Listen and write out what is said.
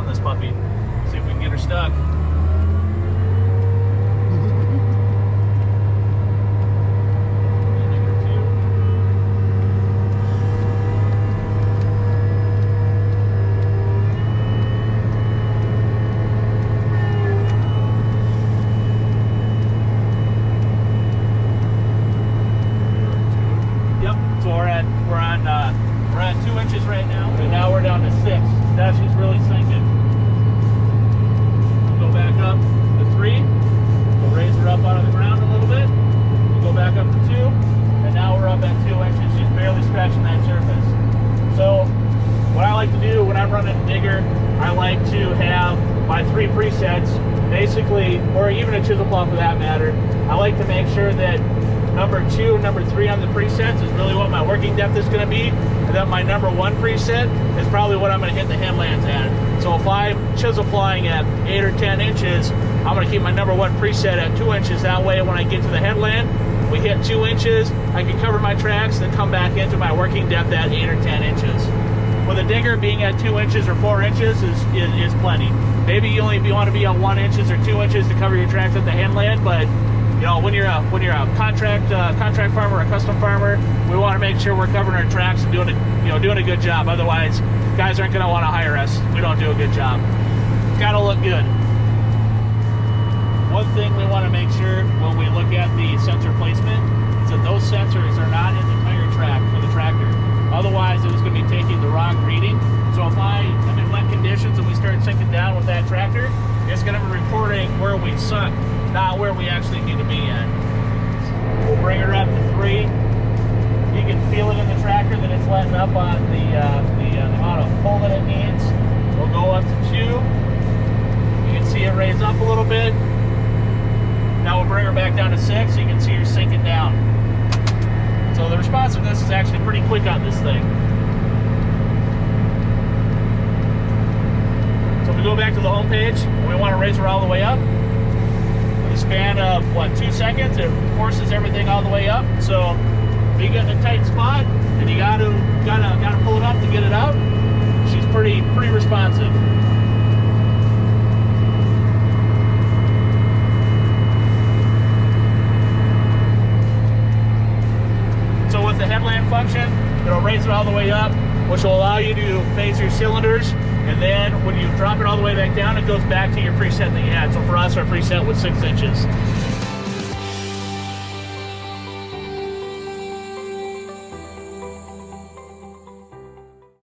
run this puppy. See if we can get her stuck. We're at 2 inches right now, and now we're down to 6. Now she's really sinking. We'll go back up to 3. We'll raise her up out of the ground a little bit. We'll go back up to 2, and now we're up at 2 inches. She's barely scratching that surface. So what I like to do when I'm running a digger, I like to have my 3 presets, basically, or even a chisel plow for that matter. I like to make sure that number 2 and number 3 on the presets is really what my working depth is going to be, and then my number 1 preset is probably what I'm going to hit the headlands at. So if I'm chisel plowing at 8 or 10 inches, I'm going to keep my number 1 preset at 2 inches. That way when I get to the headland, we hit 2 inches, I can cover my tracks, then come back into my working depth at 8 or 10 inches. With a digger, being at 2 inches or 4 inches is plenty. Maybe you only want to be at 1 inches or 2 inches to cover your tracks at the headland, but you know, when you're a contract farmer or a custom farmer, we want to make sure we're covering our tracks and doing a good job. Otherwise, guys aren't going to want to hire us. We don't do a good job. It's got to look good. One thing we want to make sure when we look at the sensor placement is that those sensors are not in the tire track for the tractor. Otherwise, it is going to be taking the wrong reading. So if I'm in wet conditions and we start sinking down with that tractor, it's going to be recording where we sunk, not where we actually need to be at. We'll bring her up to 3. You can feel it in the tractor that it's letting up on the amount of pull that it needs. We'll go up to 2. You can see it raise up a little bit. Now we'll bring her back down to 6. You can see her sinking down. So the responsiveness is actually pretty quick on this thing. So if we go back to the home page, we want to raise her all the way up. In the span of, 2 seconds, it forces everything all the way up. So if you get in a tight spot and you gotta pull it up to get it out, she's pretty responsive. So with the headland function, it'll raise it all the way up, which will allow you to phase your cylinders. And then when you drop it all the way back down, it goes back to your preset that you had. So for us, our preset was 6 inches.